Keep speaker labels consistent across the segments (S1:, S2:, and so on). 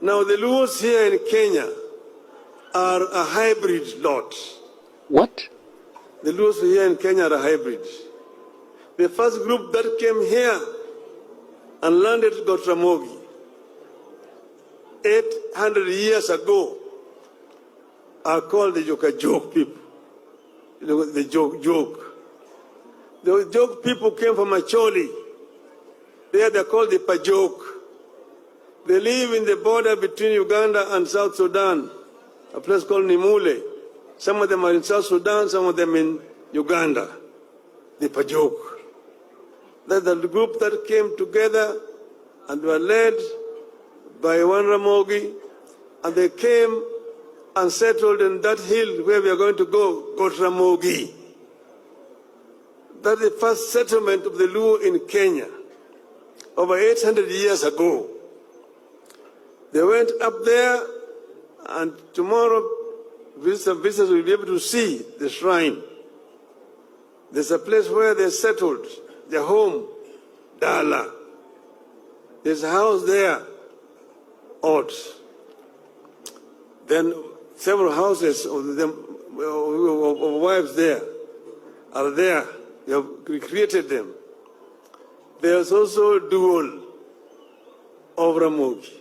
S1: Now, the Luos here in Kenya are a hybrid lot.
S2: What?
S1: The Luos here in Kenya are a hybrid. The first group that came here and landed at Gotramogi 800 years ago are called the Joke people. You know, the joke. The joke people came from Acholi. There they're called the Pajok. They live in the border between Uganda and South Sudan, a place called Nimule. Some of them are in South Sudan, some of them in Uganda. The Pajok. That's the group that came together and were led by one Ramogi, and they came and settled in that hill where we are going to go, Gotramogi. That's the first settlement of the Luo in Kenya, over 800 years ago. They went up there, and tomorrow visitors will be able to see the shrine. There's a place where they settled, their home, Dala. There's a house there, Ot. Then several houses of wives there are there. We have recreated them. There's also Dual of Ramogi.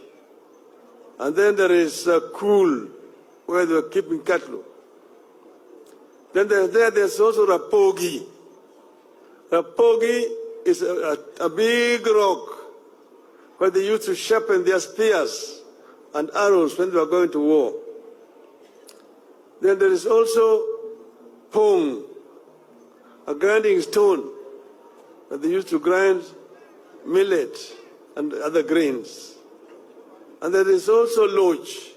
S1: And then there is Cool, where they were keeping cattle. Then there's also Rapogi. Rapogi is a big rock where they used to sharpen their spears and arrows when they were going to war. Then there is also Pong, a grinding stone that they used to grind millet and other grains. And there is also Lodge.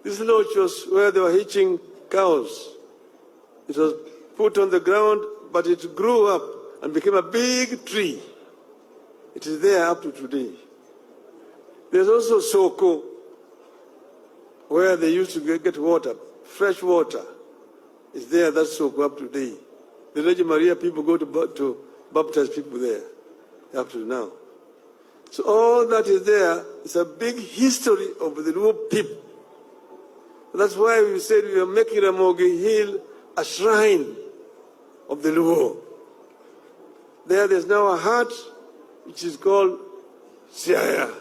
S1: This lodge was where they were hitching cows. It was put on the ground, but it grew up and became a big tree. It is there up to today. There's also Soko, where they used to get water, fresh water. It's there, that's Soko up today. The Virgin Maria people go to baptize people there up to now. So all that is there is a big history of the Luo people. That's why we said we are making Ramogi Hill a shrine of the Luo. There's now a hut which is called Siaya.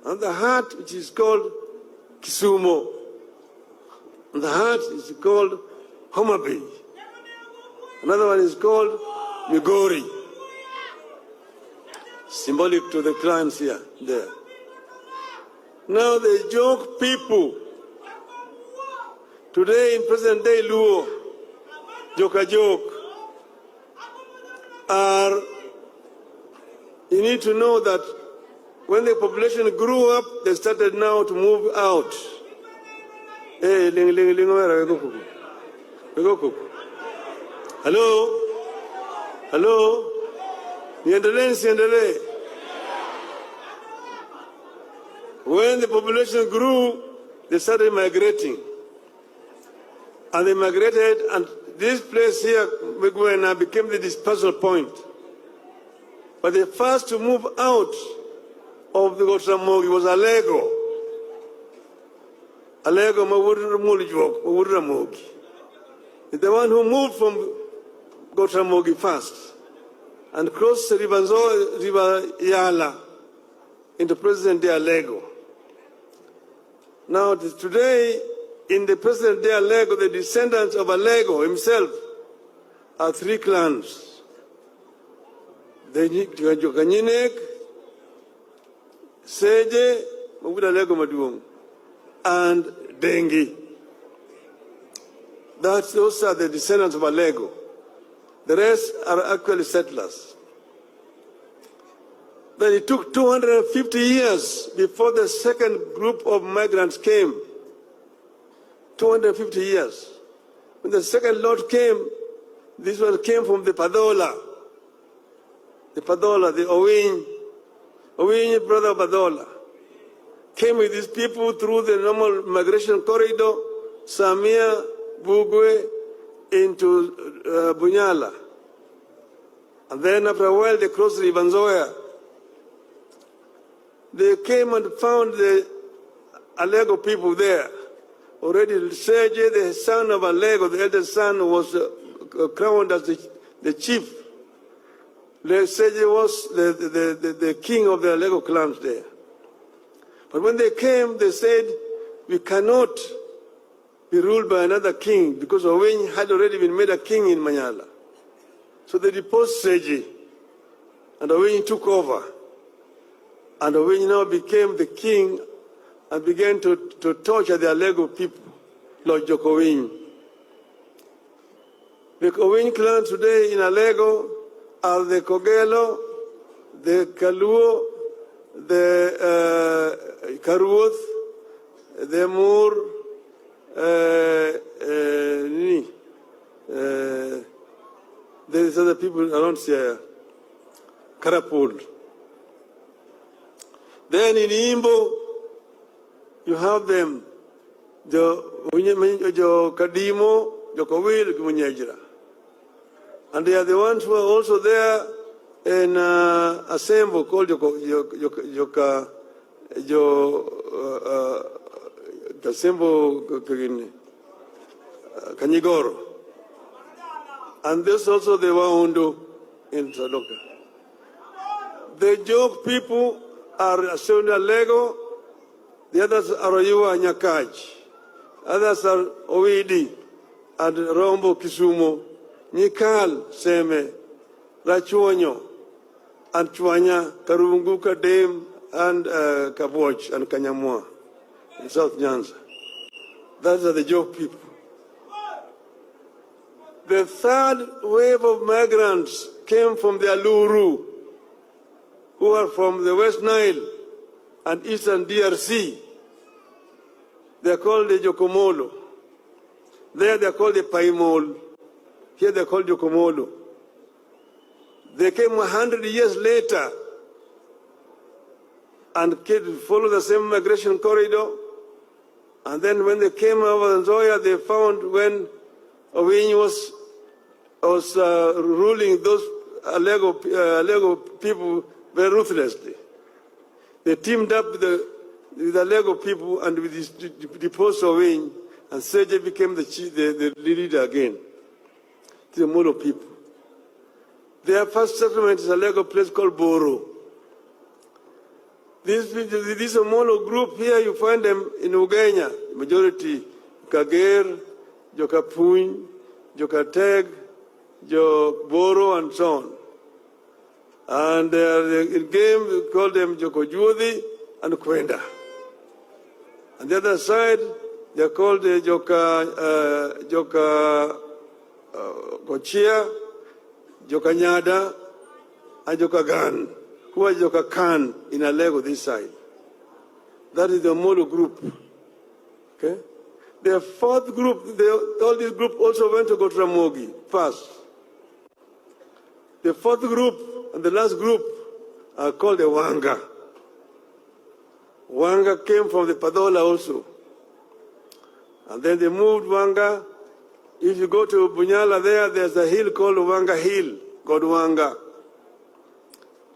S1: And the hut which is called Kisumo. And the hut is called Homa Bay. Another one is called Migori. Symbolic to the clans here, there. Now the joke people, today in present day Luo, joke, are, you need to know that when the population grew up, they started now to move out. Hey, hello? Hello? When the population grew, they started migrating. And they migrated, and this place here, Migwena, became the dispersal point. But the first to move out of the Gotramogi was Alego. Alego Mawuramogi. The one who moved from Gotramogi first and crossed the River Yala into present-day Alego. Now, today, in the present-day Alego, the descendants of Alego himself are three clans. The Jokanyinek, Seje, Mabuda Alego Maduong, and Dengi. Those are the descendants of Alego. The rest are actually settlers. Then it took 250 years before the second group of migrants came. 250 years. When the second lot came, this one came from the Padola. The Padola, the Owiny brother of Padola, came with these people through the normal migration corridor, Samia, Bugwe, into Bunyala. And then after a while, they crossed the River Nzoia. they came and found the Alego people there. Already Serge, the son of Alego, the eldest son, was crowned as the chief. Serge was the king of the Alego clans there. But when they came, they said, we cannot be ruled by another king because Oweny had already been made a king in Manyala. So they deposed Serge, and Oweny took over. And Oweny now became the king and began to torture the Alego people, Lord Oweny. The Oweny clan today in Alego are the Kogelo, the Kaluo, the Karuoth, the Moor, there's other people around here, Karapul. Then in Imbo, you have them, Jo Kadimo, Jo Kowil, Kumunyajira. And they are the ones who are also there in a symbol called Kanyigoro. And this also the Waundu in Sadoka. The Jok people are Asunda Lego, the others are Oyua Nyakaj, others are Owidi and Rombo Kisumo, Nikal Seme, Rachuanyo, and Chuanya, Karunguka Dame, and Kaboch and Kanyamua in South Nyanza. Those are the Jok people. The third wave of migrants came from the Aluru, who are from the West Nile and Eastern DRC. They are called the Jokomolo. There they are called the Paimol. Here they are called Jokomolo. They came 100 years later and followed the same migration corridor. And then when they came over Nzoia, they found when Oweny was ruling those Alego people very ruthlessly. They teamed up with the Alego people and with the post Oweny, and Serge became the leader again. The Molo people. Their first settlement is a Alego place called Boro. This Molo group here, you find them in Ugenya, majority Kager, Jokapuny, Jokateg, Boro, and so on. And in game, we call them Jokojuthi and Kwenda. On the other side, they're called Joka Kochia, Jokanyada, and Jokagan, who are Joka Khan in Alego this side. That is the Molo group. Okay? The fourth group, all this group also went to Gotramogi first. The fourth group and the last group are called the Wanga. Wanga came from the Padola also. And then they moved Wanga. If you go to Bunyala there's a hill called Wanga Hill, called Wanga.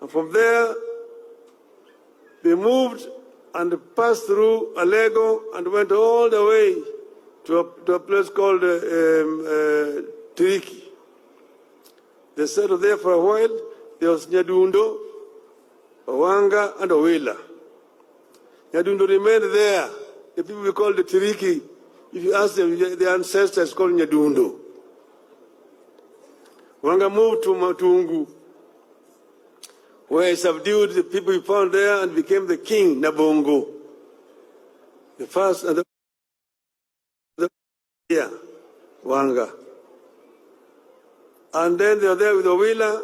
S1: And from there, they moved and passed through Alego and went all the way to a place called Tiriki. They settled there for a while. There was Nyadundo, Owanga, and Owila. Nyadundo remained there. The people we call the Tiriki, if you ask them, their ancestors called Nyadundo. Owanga moved to Matungu, where he subdued the people he found there and became the king, Nabongo. The first and the Wanga. And then they were there with Owila.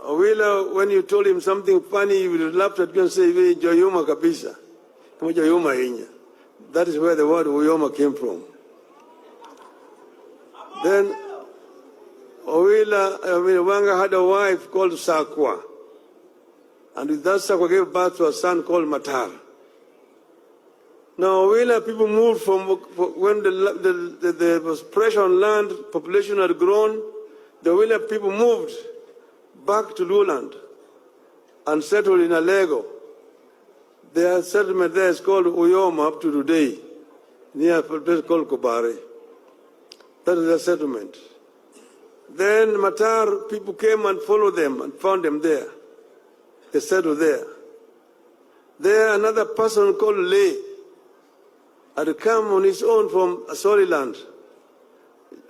S1: Owila, when you told him something funny, he would laugh at you and say, Joyoma kabisa. Joyoma inya. That is where the word Oyoma came from. Then Wanga had a wife called Sakwa. And with that, Sakwa gave birth to a son called Matar. Now, Owila people moved from when there was pressure on land, population had grown. The Owila people moved back to Luoland and settled in Alego. Their settlement there is called Uyoma up to today, near a place called Kobare. That is their settlement. Then Matar people came and followed them and found them there. They settled there. There another person called Lay had come on his own from Asoriland.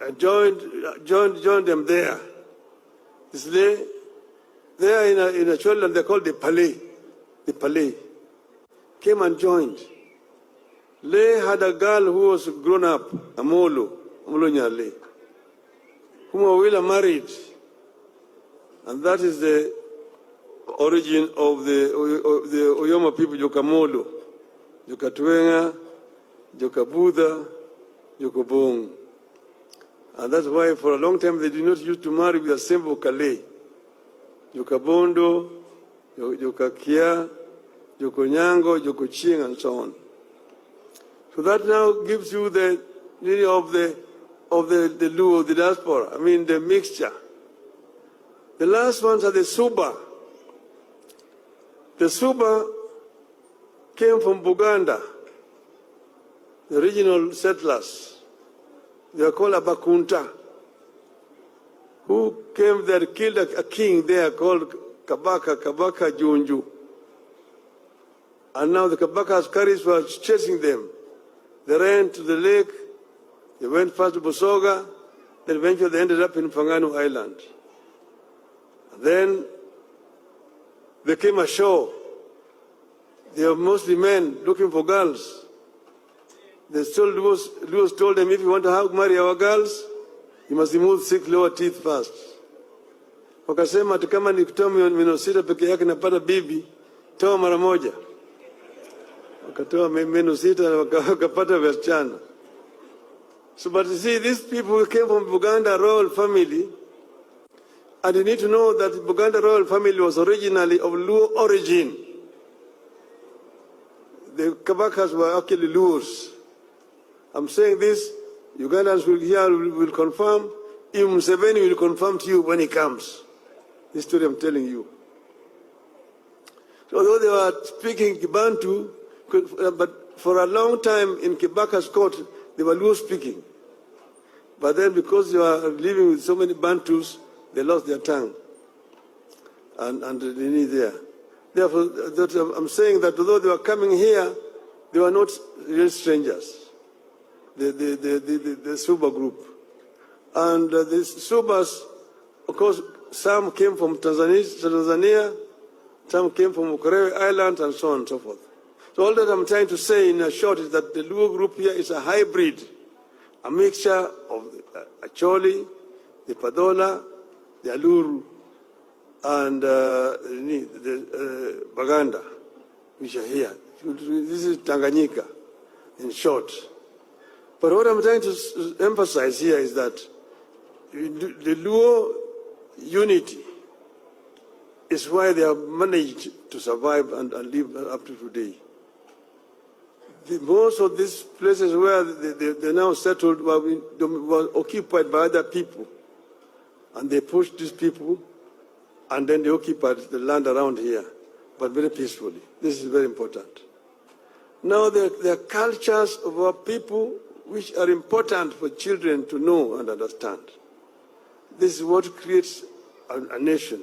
S1: I joined them there. This Lay, there in a Asoriland they called the Palais. The Palais. Came and joined. Lay had a girl who was grown up, Amollo Nyale, whom Awila married. And that is the origin of the Uyoma people, Jokamolo, Jokatwenga, Jokabudha, Jokobong. And that's why for a long time they did not used to marry with the same vocale. Jokabondo, Jokakia, Jokonyango, Jokoching, and so on. So that now gives you the meaning of the Luo, the diaspora. I mean the mixture. The last ones are the Suba. The Suba came from Buganda, the original settlers. They are called Abakunta, who came there, killed a king there called Kabaka Junju. And now the Kabaka's carriers were chasing them. They ran to the lake, they went first to Busoga, then eventually they ended up in Fangano Island. And then they came ashore. They were mostly men looking for girls. The Luos told them, if you want to marry our girls, you must remove 6 lower teeth first. Wakasema ati kama ni kutoa meno 6 peke yake napata bibi, toa mara moja. Wakatoa meno 6 wakapata wasichana. So but you see, these people came from Buganda royal family, and you need to know that the Buganda royal family was originally of Luo origin. The Kabakas were actually Luos. I'm saying this, Ugandans will confirm, even Museveni will confirm to you when he comes. This story I'm telling you. So although they were speaking Kibantu, but for a long time in Kibaka's court, they were Luo speaking. But then because they were living with so many Bantus, they lost their tongue. And they need there. Therefore, I'm saying that although they were coming here, they were not real strangers. The Suba group. And the Subas, of course, some came from Tanzania, some came from Ukerewe Island, and so on and so forth. So all that I'm trying to say in a short is that the Luo group here is a hybrid, a mixture of the Acholi, the Padola, the Aluru, and the Baganda, which are here. This is Tanganyika, in short. But what I'm trying to emphasize here is that the Luo unity is why they have managed to survive and live up to today. Most of these places where they now settled were occupied by other people. And they pushed these people, and then they occupied the land around here, but very peacefully. This is very important. Now, there are cultures of our people which are important for children to know and understand. This is what creates a nation.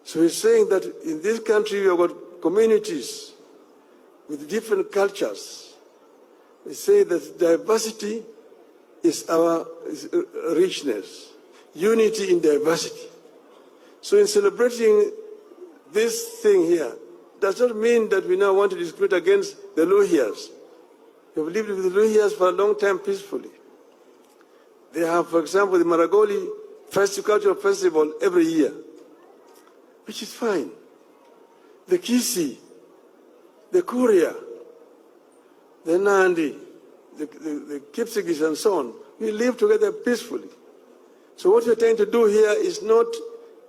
S1: So he's saying that in this country we have got communities with different cultures. We say that diversity is our richness, unity in diversity. So in celebrating this thing here, does not mean that we now want to discriminate against the Luhias. We have lived with the Luhias for a long time peacefully. They have, for example, the Maragoli cultural festival every year, which is fine. The Kisi, the Kuria, the Nandi, the Kipsigis and so on, we live together peacefully. So what we're trying to do here is not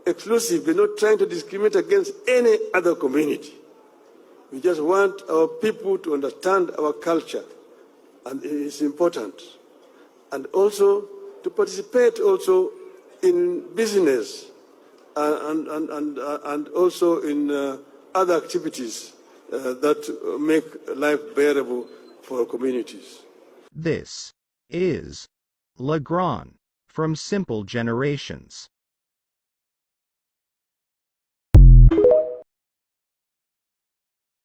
S1: exclusive. We're not trying to discriminate against any other community. We just want our people to understand our culture, and it is important. And also to participate also in business and also in other activities that make life bearable for communities.
S2: This is Legrand from Simple Generations.